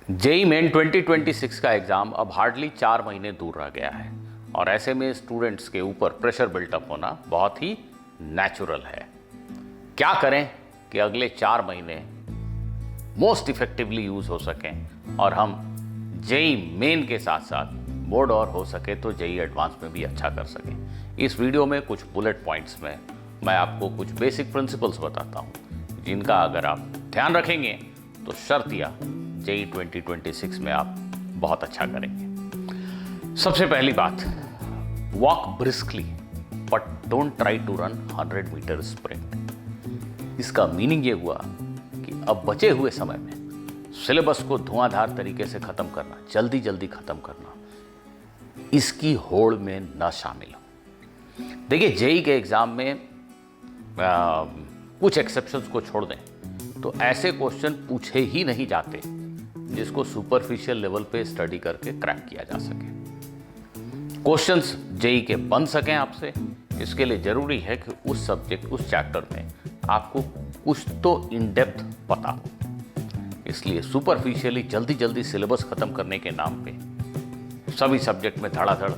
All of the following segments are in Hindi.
जेई मेन 2026 का एग्ज़ाम अब हार्डली 4 महीने दूर रह गया है और ऐसे में स्टूडेंट्स के ऊपर प्रेशर बिल्टअप होना बहुत ही नेचुरल है। क्या करें कि अगले 4 महीने मोस्ट इफेक्टिवली यूज़ हो सकें और हम जेई मेन के साथ साथ बोर्ड और हो सके तो जेई एडवांस में भी अच्छा कर सकें। इस वीडियो में कुछ बुलेट पॉइंट्स में मैं आपको कुछ बेसिक प्रिंसिपल्स बताता हूँ जिनका अगर आप ध्यान रखेंगे तो शर्तिया जेई 2026 में आप बहुत अच्छा करेंगे। सबसे पहली बात, walk briskly but don't try to run 100 meter sprint. इसका मीनिंग ये हुआ कि अब बचे हुए समय में सिलेबस को धुआंधार तरीके से खत्म करना, जल्दी जल्दी खत्म करना, इसकी होड़ में न शामिल हो। देखिए, जेई के एग्जाम में कुछ एक्सेप्शंस को छोड़ दें तो ऐसे क्वेश्चन पूछे ही नहीं जाते जिसको सुपरफिशियल लेवल पे स्टडी करके क्रैक किया जा सके। क्वेश्चंस जेई के बन सकें आपसे, इसके लिए जरूरी है कि उस सब्जेक्ट, उस चैप्टर में आपको कुछ तो इन डेप्थ पता हो। इसलिए सुपरफिशियली जल्दी जल्दी सिलेबस खत्म करने के नाम पे सभी सब्जेक्ट में धड़ाधड़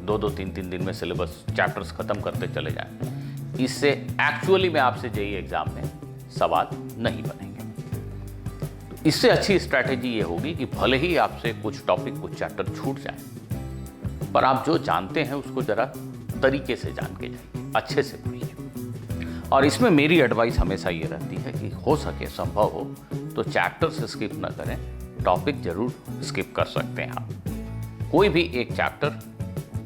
2-2, 3-3 दिन में सिलेबस चैप्टर्स खत्म करते चले जाएं, इससे एक्चुअली में आपसे जेई एग्जाम में सवाल नहीं बनेंगे। तो इससे अच्छी स्ट्रैटेजी ये होगी कि भले ही आपसे कुछ टॉपिक, कुछ चैप्टर छूट जाए, पर आप जो जानते हैं उसको जरा तरीके से जान के जाइए, अच्छे से पढ़िए। और इसमें मेरी एडवाइस हमेशा ये रहती है कि हो सके, संभव हो तो चैप्टर्स स्किप ना करें, टॉपिक जरूर स्किप कर सकते हैं आप। कोई भी एक चैप्टर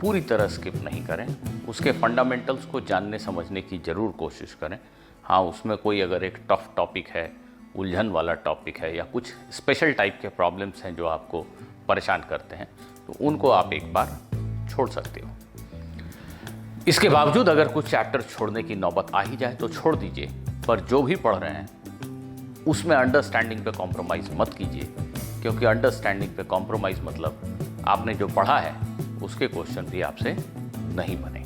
पूरी तरह स्किप नहीं करें, उसके फंडामेंटल्स को जानने समझने की जरूर कोशिश करें। हाँ, उसमें कोई अगर एक टफ टॉपिक है, उलझन वाला टॉपिक है या कुछ स्पेशल टाइप के प्रॉब्लम्स हैं जो आपको परेशान करते हैं, तो उनको आप एक बार छोड़ सकते हो। इसके बावजूद अगर कुछ चैप्टर छोड़ने की नौबत आ ही जाए तो छोड़ दीजिए, पर जो भी पढ़ रहे हैं उसमें अंडरस्टैंडिंग पे कॉम्प्रोमाइज़ मत कीजिए, क्योंकि अंडरस्टैंडिंग पे कॉम्प्रोमाइज़ मतलब आपने जो पढ़ा है उसके क्वेश्चन भी आपसे नहीं बनेंगे।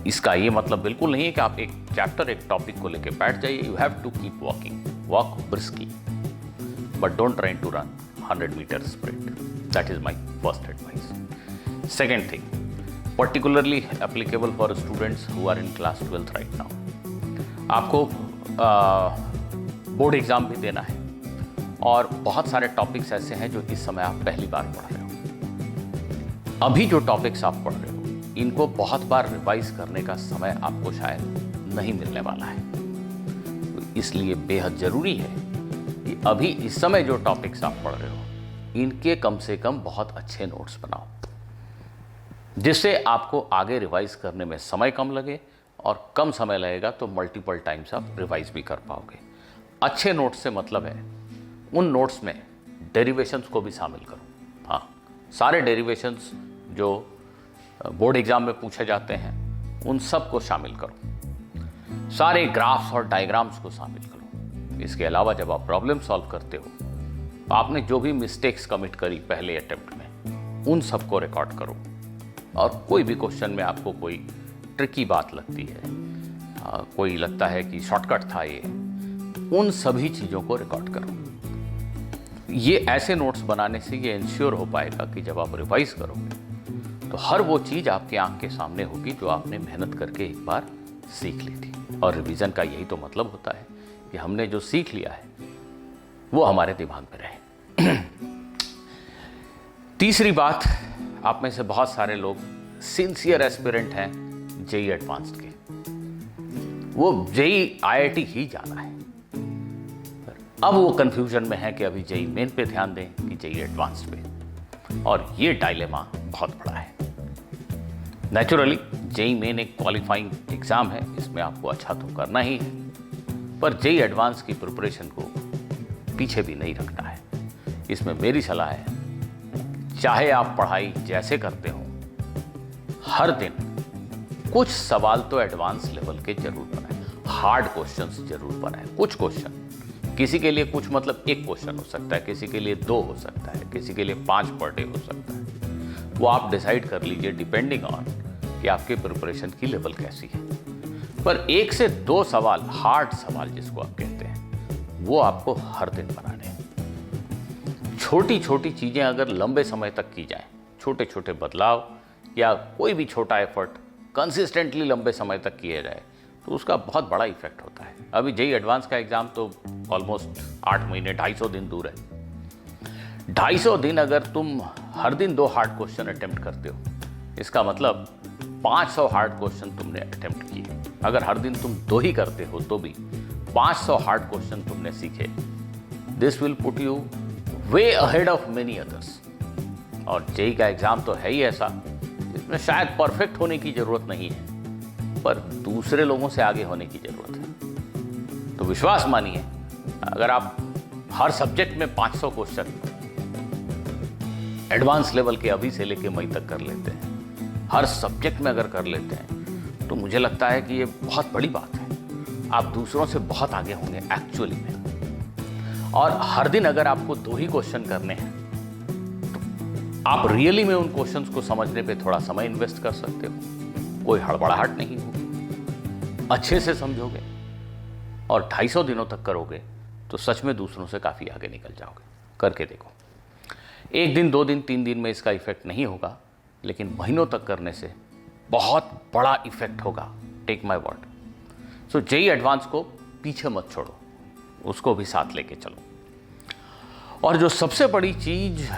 इसका ये मतलब बिल्कुल नहीं है कि आप एक चैप्टर, एक टॉपिक को लेकर बैठ जाइए। You have to keep walking, walk briskly but don't try to run 100 meter sprint. That is my first advice. Second thing, particularly applicable for students who are in class 12th right now. आपको बोर्ड एग्जाम भी देना है और बहुत सारे टॉपिक्स ऐसे हैं जो इस समय आप पहली बार पढ़ रहे हो। अभी जो टॉपिक्स आप पढ़ रहे हो इनको बहुत बार रिवाइज करने का समय आपको शायद नहीं मिलने वाला है। तो इसलिए बेहद जरूरी है कि अभी इस समय जो टॉपिक्स आप पढ़ रहे हो इनके कम से कम बहुत अच्छे नोट्स बनाओ, जिससे आपको आगे रिवाइज करने में समय कम लगे, और कम समय लगेगा तो मल्टीपल टाइम्स आप रिवाइज भी कर पाओगे। अच्छे नोट्स से मतलब है उन नोट्स में डेरिवेशंस को भी शामिल करो। हाँ, सारे डेरिवेशंस जो बोर्ड एग्जाम में पूछे जाते हैं उन सब को शामिल करो, सारे ग्राफ्स और डायग्राम्स को शामिल करो। इसके अलावा जब आप प्रॉब्लम सॉल्व करते हो तो आपने जो भी मिस्टेक्स कमिट करी पहले अटेम्प्ट में उन सब को रिकॉर्ड करो, और कोई भी क्वेश्चन में आपको कोई ट्रिकी बात लगती है, कोई लगता है कि शॉर्टकट था ये, उन सभी चीज़ों को रिकॉर्ड करो। ये ऐसे नोट्स बनाने से ये इंश्योर हो पाएगा कि जब आप रिवाइज करोगे तो हर वो चीज़ आपके आंख के सामने होगी जो आपने मेहनत करके एक बार सीख ली थी। और रिवीजन का यही तो मतलब होता है कि हमने जो सीख लिया है वो हमारे दिमाग में रहे। तीसरी बात, आप में से बहुत सारे लोग सिंसियर एस्पिरेंट हैं जेई एडवांस्ड के, वो जेई आईआईटी ही जाना है। अब वो कंफ्यूजन में है कि अभी जेई मेन पे ध्यान दें कि जेई एडवांस्ड पे, और ये डायलेमा बहुत बड़ा है। नेचुरली जेई मेन एक क्वालिफाइंग एग्जाम है, इसमें आपको अच्छा तो करना ही है, पर जेई एडवांस की प्रिपरेशन को पीछे भी नहीं रखना है। इसमें मेरी सलाह है, चाहे आप पढ़ाई जैसे करते हो, हर दिन कुछ सवाल तो एडवांस लेवल के जरूर बनाएं, हार्ड क्वेश्चंस जरूर बनाएं। कुछ क्वेश्चन, किसी के लिए कुछ मतलब एक क्वेश्चन हो सकता है, किसी के लिए 2 हो सकता है, किसी के लिए 5 पर डे हो सकता है। वो आप डिसाइड कर लीजिए डिपेंडिंग ऑन कि आपके प्रिपरेशन की लेवल कैसी है। पर 1 से 2 सवाल, हार्ड सवाल जिसको आप कहते हैं, वो आपको हर दिन बनाने हैं। छोटी छोटी चीज़ें अगर लंबे समय तक की जाएं, छोटे छोटे बदलाव या कोई भी छोटा एफर्ट कंसिस्टेंटली लंबे समय तक किया जाए तो उसका बहुत बड़ा इफेक्ट होता है। अभी जेईई एडवांस का एग्ज़ाम तो ऑलमोस्ट 8 महीने 250 दिन दूर है। 250 दिन अगर तुम हर दिन 2 हार्ड क्वेश्चन अटेम्प्ट करते हो, इसका मतलब 500 हार्ड क्वेश्चन तुमने अटेम्प्ट किए। अगर हर दिन तुम 2 ही करते हो तो भी 500 हार्ड क्वेश्चन तुमने सीखे। This will put you way ahead of many others. और जेईई का एग्ज़ाम तो है ही ऐसा, इसमें शायद परफेक्ट होने की ज़रूरत नहीं है, पर दूसरे लोगों से आगे होने की ज़रूरत है। तो विश्वास मानिए, अगर आप हर सब्जेक्ट में 500 क्वेश्चन एडवांस लेवल के अभी से लेके मई तक कर लेते हैं, हर सब्जेक्ट में अगर कर लेते हैं, तो मुझे लगता है कि ये बहुत बड़ी बात है। आप दूसरों से बहुत आगे होंगे एक्चुअली में। और हर दिन अगर आपको 2 ही क्वेश्चन करने हैं तो आप रियली में उन क्वेश्चंस को समझने पे थोड़ा समय इन्वेस्ट कर सकते हो। कोई हड़बड़ाहट नहीं होगी, अच्छे से समझोगे और 250 दिनों तक करोगे तो सच में दूसरों से काफ़ी आगे निकल जाओगे। करके देखो। 1 दिन 2 दिन 3 दिन में इसका इफेक्ट नहीं होगा, लेकिन महीनों तक करने से बहुत बड़ा इफेक्ट होगा। Take my word. So JEE advance को पीछे मत छोड़ो, उसको भी साथ लेके चलो। और जो सबसे बड़ी चीज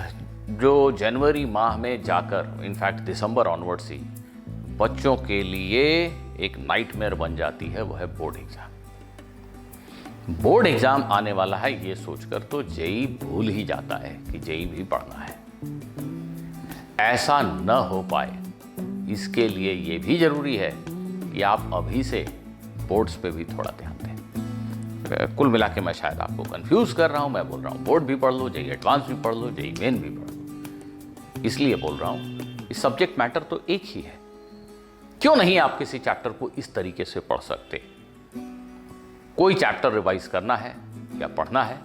जो जनवरी माह में जाकर इनफैक्ट दिसंबर ऑनवर्ड से बच्चों के लिए एक नाइटमेयर बन जाती है, वो है बोर्ड एग्जाम। बोर्ड एग्जाम आने वाला है ये सोचकर तो जेईई भूल ही जाता है कि जेईई भी पढ़ना है। ऐसा न हो पाए इसके लिए ये भी जरूरी है कि आप अभी से बोर्ड्स पे भी थोड़ा ध्यान दें। कुल मिला के मैं शायद आपको कंफ्यूज कर रहा हूं। मैं बोल रहा हूं बोर्ड भी पढ़ लो, जेईई एडवांस भी पढ़ लो, जेईई मेन भी पढ़ लो। इसलिए बोल रहा हूं इस सब्जेक्ट मैटर तो एक ही है। क्यों नहीं आप किसी चैप्टर को इस तरीके से पढ़ सकते? कोई चैप्टर रिवाइज करना है या पढ़ना है,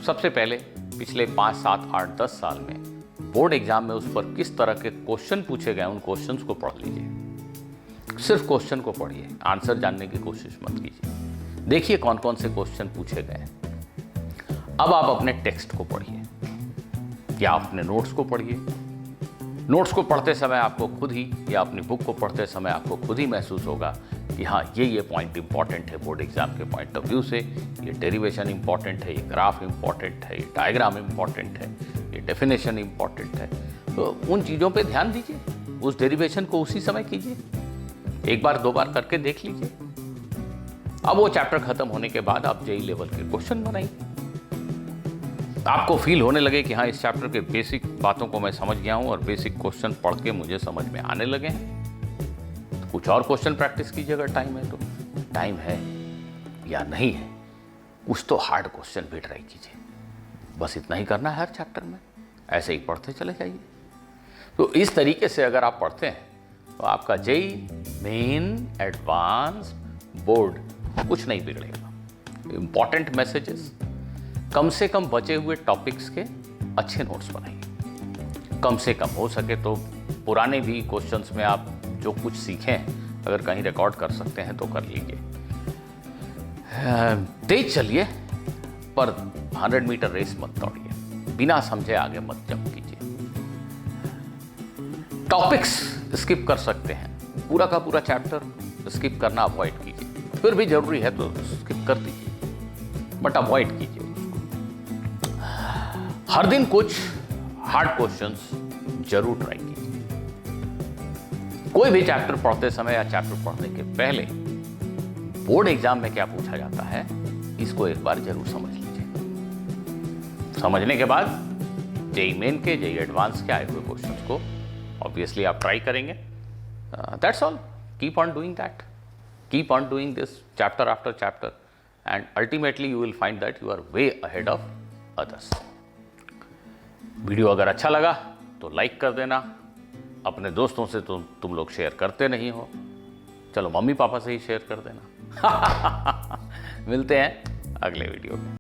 सबसे पहले पिछले 5, 7, 8, 10 साल में बोर्ड एग्जाम में उस पर किस तरह के क्वेश्चन पूछे गए उन क्वेश्चंस को पढ़ लीजिए। सिर्फ क्वेश्चन को पढ़िए, आंसर जानने की कोशिश मत कीजिए। देखिए कौन कौन से क्वेश्चन पूछे गए। अब आप अपने टेक्स्ट को पढ़िए या अपने नोट्स को पढ़िए। नोट्स को पढ़ते समय आपको खुद ही या अपनी बुक को पढ़ते समय आपको खुद ही महसूस होगा कि हाँ ये पॉइंट इंपॉर्टेंट है बोर्ड एग्जाम के पॉइंट ऑफ व्यू से, ये डेरिवेशन इंपॉर्टेंट है, ये ग्राफ इंपॉर्टेंट है, ये डायग्राम इंपॉर्टेंट है, ये डेफिनेशन इंपॉर्टेंट है। तो उन चीज़ों पे ध्यान दीजिए, उस डेरिवेशन को उसी समय कीजिए, 1 बार 2 बार करके देख लीजिए। अब वो चैप्टर खत्म होने के बाद आप जेईई लेवल के क्वेश्चन बनाइए। आपको फील होने लगे कि हाँ इस चैप्टर के बेसिक बातों को मैं समझ गया हूँ और बेसिक क्वेश्चन पढ़ के मुझे समझ में आने लगे हैं, तो कुछ और क्वेश्चन प्रैक्टिस कीजिए। अगर टाइम है तो, टाइम है या नहीं है, कुछ तो हार्ड क्वेश्चन भी ट्राई कीजिए। बस इतना ही करना है हर चैप्टर में, ऐसे ही पढ़ते चले जाइए। तो इस तरीके से अगर आप पढ़ते हैं तो आपका जेईई मेन, एडवांस, बोर्ड कुछ नहीं बिगड़ेगा। इंपॉर्टेंट मैसेजेस, कम से कम बचे हुए टॉपिक्स के अच्छे नोट्स बनाइए। कम से कम हो सके तो पुराने भी क्वेश्चंस में आप जो कुछ सीखें अगर कहीं रिकॉर्ड कर सकते हैं तो कर लीजिए। तेज चलिए पर 100 मीटर रेस मत दौड़िए, बिना समझे आगे मत जंप कीजिए। टॉपिक्स स्किप कर सकते हैं, पूरा का पूरा चैप्टर स्किप करना अवॉइड कीजिए। फिर भी जरूरी है तो स्किप कर दीजिए, बट अवॉइड कीजिए उसको। हर दिन कुछ हार्ड क्वेश्चंस जरूर ट्राई कीजिए। कोई भी चैप्टर पढ़ते समय या चैप्टर पढ़ने के पहले बोर्ड एग्जाम में क्या पूछा जाता है इसको एक बार जरूर समझ लीजिए। समझने के बाद जेईई मेन के, जेईई एडवांस के आए हुए क्वेश्चंस को ऑब्वियसली आप ट्राई करेंगे। That's all. Keep on doing that, keep on doing this chapter after chapter and ultimately you will find that you are way ahead of others. Video अगर अच्छा लगा तो लाइक कर देना। अपने दोस्तों से तो तुम लोग शेयर करते नहीं हो, चलो मम्मी पापा से ही शेयर कर देना। मिलते हैं अगले वीडियो में।